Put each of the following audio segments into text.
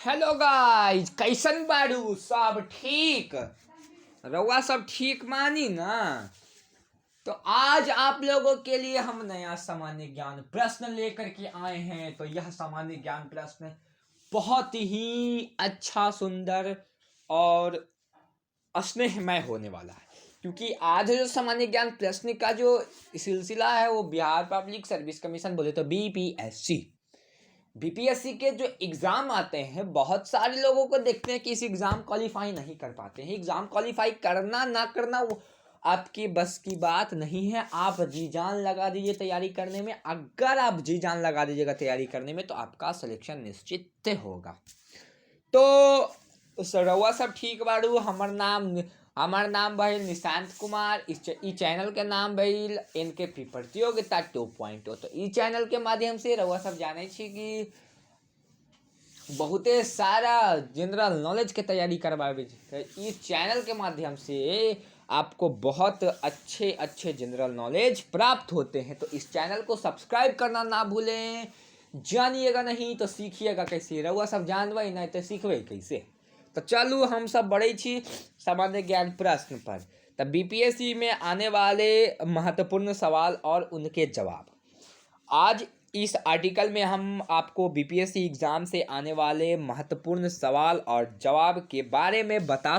Hello guys, कैसन बारू? सब ठीक? रउआ सब ठीक मानी ना? तो आज आप लोगों के लिए हम नया सामान्य ज्ञान प्रश्न लेकर के आए हैं। तो यह सामान्य ज्ञान प्रश्न बहुत ही अच्छा, सुंदर और स्नेहमय होने वाला है, क्योंकि आज जो सामान्य ज्ञान प्रश्न का जो सिलसिला है वो बिहार पब्लिक सर्विस कमीशन, बोले तो बीपीएससी के जो एग्ज़ाम आते हैं, बहुत सारे लोगों को देखते हैं कि इस एग्ज़ाम क्वालिफाई नहीं कर पाते हैं। एग्ज़ाम क्वालिफाई करना ना करना वो आपकी बस की बात नहीं है। आप जी जान लगा दीजिए तैयारी करने में। अगर आप जी जान लगा दीजिएगा तैयारी करने में तो आपका सिलेक्शन निश्चित होगा। तो रउआ सब ठीक बारू? हमार नाम भइल निशांत कुमार। ई चैनल के नाम भइल एनकेपी प्रतियोगिता 2.0। तो ई चैनल के माध्यम से रउआ सब जाने छी कि बहुते सारा जनरल नॉलेज के तैयारी करवावे। तो इस चैनल के माध्यम से आपको बहुत अच्छे अच्छे जनरल नॉलेज प्राप्त होते हैं। तो इस चैनल को सब्सक्राइब करना ना भूलें। जानिएगा नहीं तो सीखिएगा कैसे? रउआ सब जानबै नहीं तो सीखबै कैसे? तो चलू हम सब बढ़े छी सामान्य ज्ञान प्रश्न पर। तो बीपीएससी में आने वाले महत्वपूर्ण सवाल और उनके जवाब। आज इस आर्टिकल में हम आपको बीपीएससी एग्ज़ाम से आने वाले महत्वपूर्ण सवाल और जवाब के बारे में बता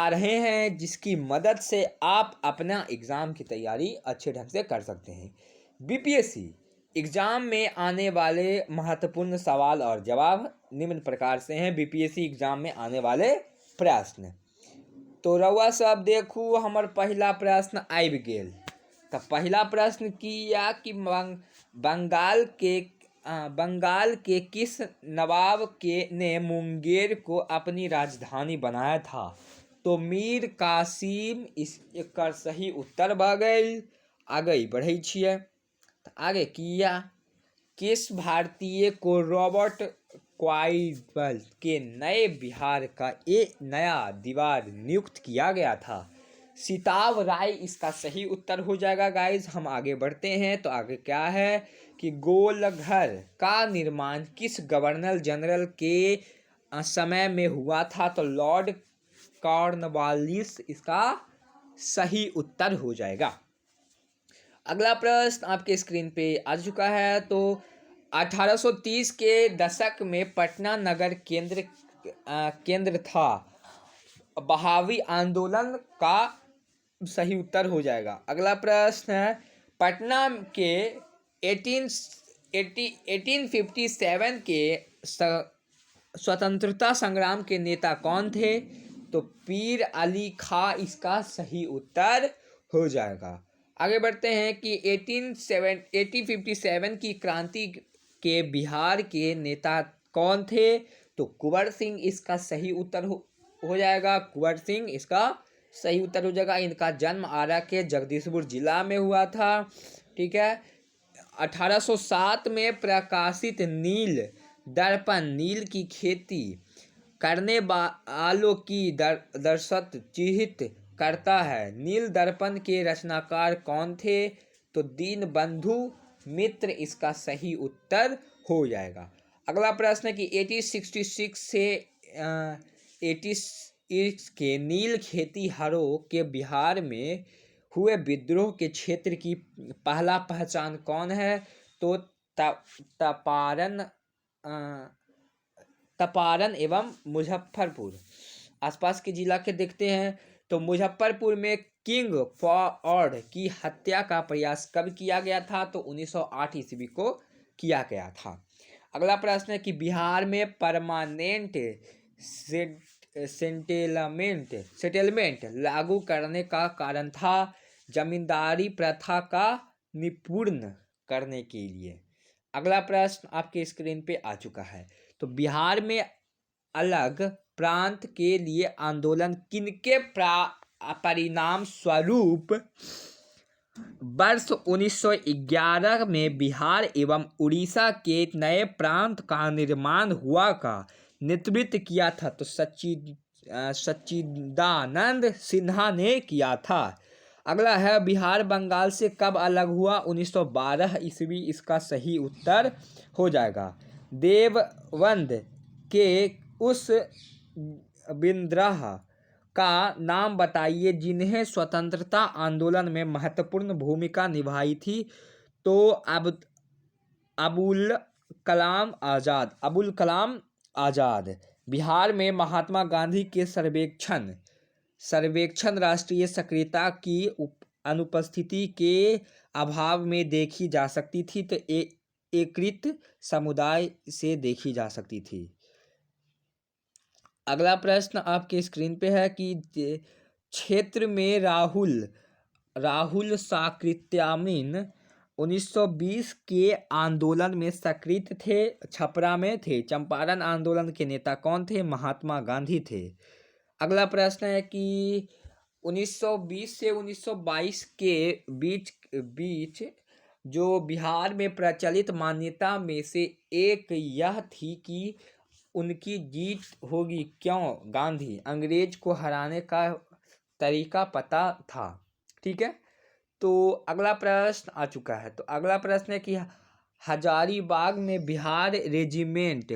रहे हैं, जिसकी मदद से आप अपना एग्ज़ाम की तैयारी अच्छे ढंग से कर सकते हैं। बीपीएससी एग्ज़ाम में आने वाले महत्वपूर्ण सवाल और जवाब निम्न प्रकार से हैं। बीपीएससी एग्ज़ाम में आने वाले प्रश्न। तो रउआ सब देखू, हमार पहला प्रश्न आबि गेल। तो पहला प्रश्न किया कि बंगाल के किस नवाब ने मुंगेर को अपनी राजधानी बनाया था? तो मीर कासिम एक सही उत्तर भ गई। आगे बढ़े छिए। तो आगे किया किस भारतीय को रॉबर्ट क्लाइव के नए बिहार का एक नया दीवार नियुक्त किया गया था? सिताव राय इसका सही उत्तर हो जाएगा। गाइज हम आगे बढ़ते हैं। तो आगे क्या है कि गोलघर का निर्माण किस गवर्नर जनरल के समय में हुआ था? तो लॉर्ड कॉर्नवालिस इसका सही उत्तर हो जाएगा। अगला प्रश्न आपके स्क्रीन पे आ चुका है। तो 1830 के दशक में पटना नगर केंद्र था। बहावी आंदोलन का सही उत्तर हो जाएगा। अगला प्रश्न है पटना के 1857 के स्वतंत्रता संग्राम के नेता कौन थे? तो पीर अली खां इसका सही उत्तर हो जाएगा। आगे बढ़ते हैं कि 1857 की क्रांति के बिहार के नेता कौन थे? तो कुंवर सिंह इसका सही उत्तर हो जाएगा। कुंवर सिंह इसका सही उत्तर हो जाएगा। इनका जन्म आरा के जगदीशपुर जिला में हुआ था। ठीक है। 1807 में प्रकाशित नील दर्पण नील की खेती करने वालों की दरसत चिहित करता है। नील दर्पण के रचनाकार कौन थे? तो दीनबंधु मित्र इसका सही उत्तर हो जाएगा। अगला प्रश्न है कि 1866 से 86 के नील खेतीहरों के बिहार में हुए विद्रोह के क्षेत्र की पहला पहचान कौन है? तो चंपारण एवं मुजफ्फरपुर आसपास के जिला के देखते हैं। तो मुजफ्फरपुर में किंग फॉर्ड की हत्या का प्रयास कब किया गया था? तो 1908 ईस्वी को किया गया था। अगला प्रश्न है कि बिहार में परमानेंट सेटलमेंट लागू करने का कारण था? जमींदारी प्रथा का निपूर्ण करने के लिए। अगला प्रश्न आपके स्क्रीन पे आ चुका है। तो बिहार में अलग प्रांत के लिए आंदोलन किनके परिणाम स्वरूप वर्ष 1911 में बिहार एवं उड़ीसा के नए प्रांत का निर्माण हुआ का नेतृत्व किया था? तो सच्चिदानंद सिन्हा ने किया था। अगला है बिहार बंगाल से कब अलग हुआ? 1912 ईस्वी इसका सही उत्तर हो जाएगा। देवबंद के उस विद्रोह का नाम बताइए जिन्हें स्वतंत्रता आंदोलन में महत्वपूर्ण भूमिका निभाई थी। तो अब अबुल अबुल कलाम आज़ाद। बिहार में महात्मा गांधी के सर्वेक्षण राष्ट्रीय सक्रियता की अनुपस्थिति के अभाव में देखी जा सकती थी, तो एकीकृत समुदाय से देखी जा सकती थी। अगला प्रश्न आपके स्क्रीन पे है कि क्षेत्र में राहुल साकृत्यामीन 1920 के आंदोलन में सक्रिय थे, छपरा में थे। चंपारण आंदोलन के नेता कौन थे? महात्मा गांधी थे। अगला प्रश्न है कि 1920 से 1922 के बीच जो बिहार में प्रचलित मान्यता में से एक यह थी कि उनकी जीत होगी। क्यों? गांधी अंग्रेज को हराने का तरीका पता था। ठीक है, तो अगला प्रश्न आ चुका है। तो अगला प्रश्न है कि हजारीबाग में बिहार रेजिमेंट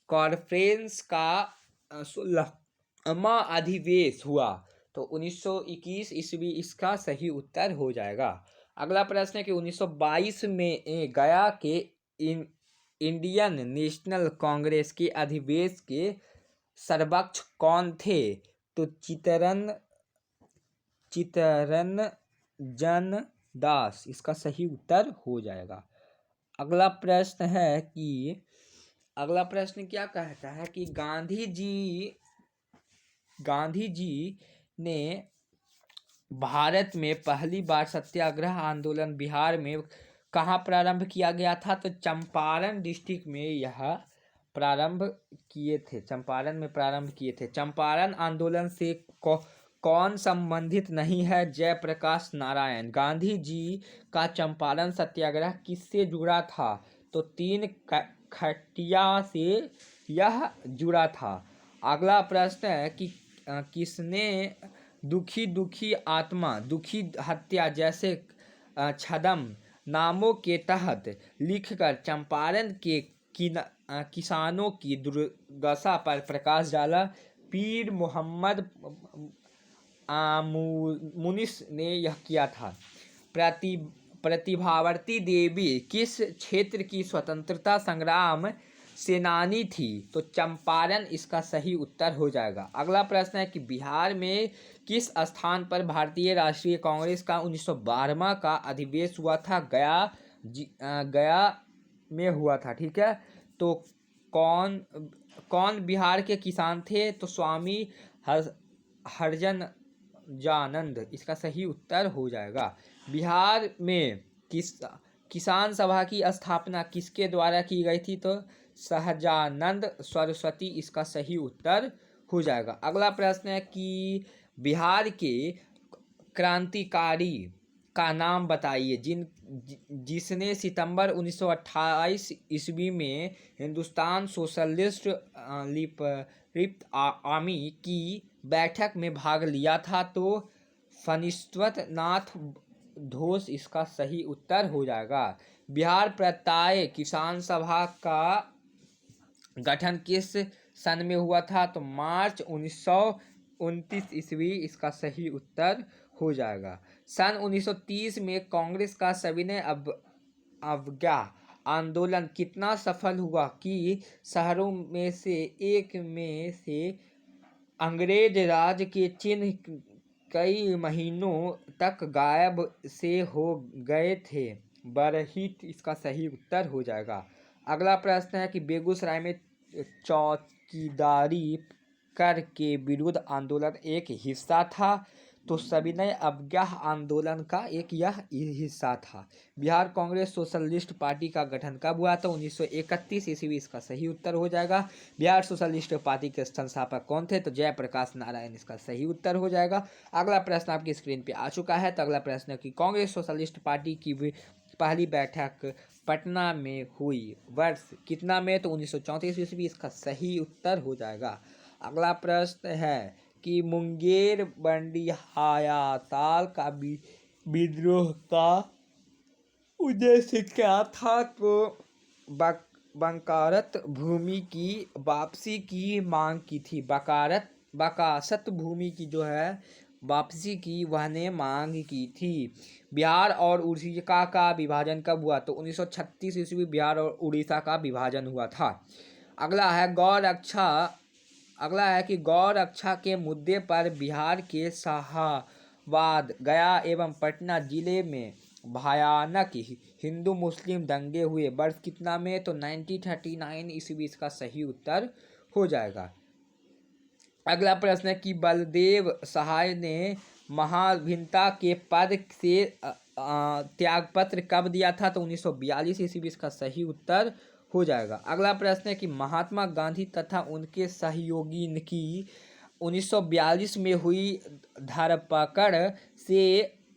कॉन्फ्रेंस का 16वां अधिवेश हुआ। तो 1921 ईस्वी इसका सही उत्तर हो जाएगा। अगला प्रश्न है कि 1922 में गया के इंडियन नेशनल कांग्रेस के अधिवेश के सर्वोच्च कौन थे? तो चित्तरंजन दास इसका सही उत्तर हो जाएगा। अगला प्रश्न क्या कहता है कि गांधी जी ने भारत में पहली बार सत्याग्रह आंदोलन बिहार में कहाँ प्रारंभ किया गया था? तो चंपारण डिस्ट्रिक्ट में यह प्रारंभ किए थे। चंपारण आंदोलन से कौन संबंधित नहीं है? जयप्रकाश नारायण। गांधी जी का चंपारण सत्याग्रह किससे जुड़ा था? तो 3 खटिया से यह जुड़ा था। अगला प्रश्न है कि किसने दुखी आत्मा, दुखी हत्या जैसे छद्म नामों के तहत लिखकर चंपारण के किसानों की दुर्दशा पर प्रकाश डाला? पीर मोहम्मद मुनिस ने यह किया था। प्रतिभावर्ती देवी किस क्षेत्र की स्वतंत्रता संग्राम सेनानी थी? तो चंपारण इसका सही उत्तर हो जाएगा। अगला प्रश्न है कि बिहार में किस स्थान पर भारतीय राष्ट्रीय कांग्रेस का 1912वां का अधिवेश हुआ था? गया में हुआ था। ठीक है, तो कौन बिहार के किसान थे? तो स्वामी हरजनजानंद इसका सही उत्तर हो जाएगा। बिहार में किसान सभा की स्थापना किसके द्वारा की गई थी? तो सहजानंद सरस्वती इसका सही उत्तर हो जाएगा। अगला प्रश्न है कि बिहार के क्रांतिकारी का नाम बताइए जिसने सितंबर 1928 ईस्वी में हिंदुस्तान सोशलिस्ट लिबरेशन आर्मी की बैठक में भाग लिया था। तो फणीश्वरनाथ नाथ घोष इसका सही उत्तर हो जाएगा। बिहार प्रांतीय किसान सभा का गठन किस सन में हुआ था? तो मार्च 1929 ईस्वी इसका सही उत्तर हो जाएगा। सन 1930 में कांग्रेस का सविनय अवज्ञा आंदोलन कितना सफल हुआ कि शहरों में से एक में से अंग्रेज राज के चिन्ह कई महीनों तक गायब से हो गए थे? बरहिट इसका सही उत्तर हो जाएगा। अगला प्रश्न है कि बेगूसराय में चौकीदारी कर के विरुद्ध आंदोलन एक हिस्सा था। तो सविनय अवज्ञा आंदोलन का एक यह हिस्सा था। बिहार कांग्रेस सोशलिस्ट पार्टी का गठन कब हुआ? तो 1931 ईस्वी इसका सही उत्तर हो जाएगा। बिहार सोशलिस्ट पार्टी के संस्थापक कौन थे? तो जयप्रकाश नारायण इसका सही उत्तर हो जाएगा। अगला प्रश्न आपकी स्क्रीन पे आ चुका है। तो अगला प्रश्न है कि कांग्रेस सोशलिस्ट पार्टी की पहली बैठक पटना में हुई वर्ष कितना में? तो 1934 ईस्वी इसका सही उत्तर हो जाएगा। अगला प्रश्न है कि मुंगेर बंडियाताल का विद्रोह का उद्देश्य क्या था? तो बकारत भूमि की वापसी की मांग की थी। बकासत भूमि की जो है वापसी की वहने मांग की थी। बिहार और उड़ीसा का विभाजन कब हुआ? तो 1936 ईस्वी बिहार और उड़ीसा का विभाजन हुआ था। अगला है गौ रक्षा के मुद्दे पर बिहार के शाहाबाद, गया एवं पटना जिले में भयानक हिंदू मुस्लिम दंगे हुए। वर्ष कितना में? तो 1939 ईस्वी इसका सही उत्तर हो जाएगा। अगला प्रश्न है कि बलदेव सहाय ने महाभिनेता के पद से त्यागपत्र कब दिया था? तो 1942 ईस्वी इसका सही उत्तर हो जाएगा। अगला प्रश्न है कि महात्मा गांधी तथा उनके सहयोगी की 1942 में हुई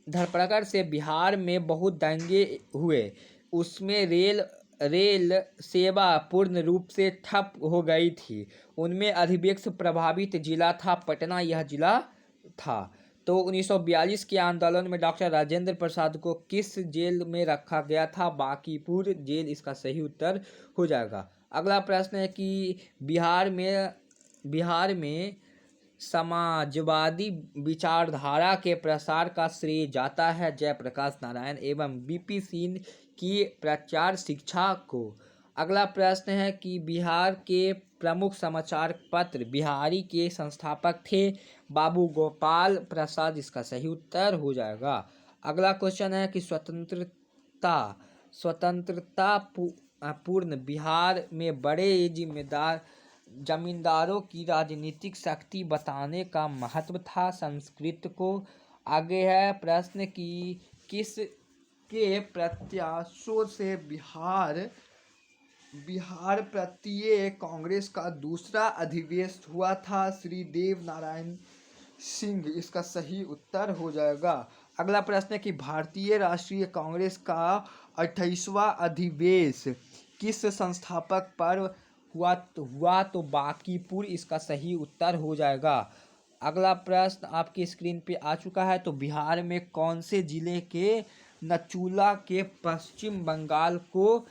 धरपकड़ से बिहार में बहुत दंगे हुए। उसमें रेल सेवा पूर्ण रूप से ठप हो गई थी। उनमें अधिवेशन प्रभावित जिला था पटना, यह जिला था। तो 1942 के आंदोलन में डॉक्टर राजेंद्र प्रसाद को किस जेल में रखा गया था? बांकीपुर जेल इसका सही उत्तर हो जाएगा। अगला प्रश्न है कि बिहार में समाजवादी विचारधारा के प्रसार का श्रेय जाता है जयप्रकाश नारायण एवं बीपी सिंह की प्रचार शिक्षा को। अगला प्रश्न है कि बिहार के प्रमुख समाचार पत्र बिहारी के संस्थापक थे बाबू गोपाल प्रसाद, इसका सही उत्तर हो जाएगा। अगला क्वेश्चन है कि स्वतंत्रता पूर्ण बिहार में बड़े जमींदारों की राजनीतिक शक्ति बताने का महत्व था संस्कृत को। आगे है प्रश्न कि किस के प्रत्याशों से बिहार प्रत्येक कांग्रेस का दूसरा अधिवेशन हुआ था? श्री देव नारायण सिंह, इसका सही उत्तर हो जाएगा। अगला प्रश्न है कि भारतीय राष्ट्रीय कांग्रेस का 28वां अधिवेशन किस संस्थापक पर हुआ? तो बांकीपुर, इसका सही उत्तर हो जाएगा। अगला प्रश्न आपकी स्क्रीन पे आ चुका है। तो बिहार में कौन से जिले के नचुला के पश्चिम बंगाल को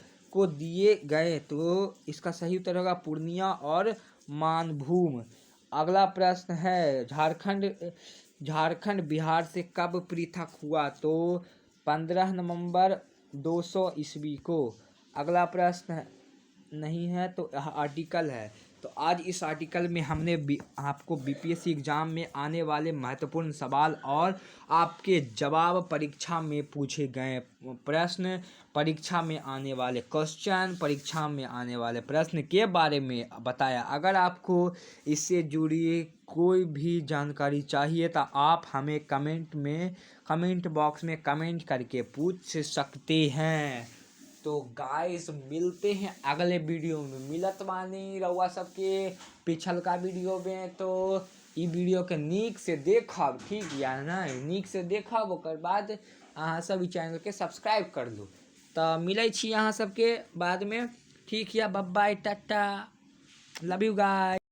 दिए गए? तो इसका सही उत्तर होगा पूर्णिया और मानभूम। अगला प्रश्न है झारखंड बिहार से कब पृथक हुआ? तो 15 नवंबर 200 ईस्वी को। अगला प्रश्न नहीं है तो यह आर्टिकल है। तो आज इस आर्टिकल में हमने आपको बीपीएससी एग्जाम में आने वाले महत्वपूर्ण सवाल और आपके जवाब, परीक्षा में पूछे गए प्रश्न, परीक्षा में आने वाले क्वेश्चन, परीक्षा में आने वाले प्रश्न के बारे में बताया। अगर आपको इससे जुड़ी कोई भी जानकारी चाहिए तो आप हमें कमेंट बॉक्स में कमेंट करके पूछ सकते हैं। तो गाइस मिलते हैं अगले वीडियो में। मिलत बानी रउआ सबके पिछल का वीडियो में। तो ई वीडियो के नीक से देखब, ठीक या ना? नीक से देखब, ओकर बाद अहाँ सब ई चैनल के सब्सक्राइब कर लू। तो मिलै छी अहाँ सबके बाद में, ठीक या? बाय बाय, टाटा, लव यू गाइस।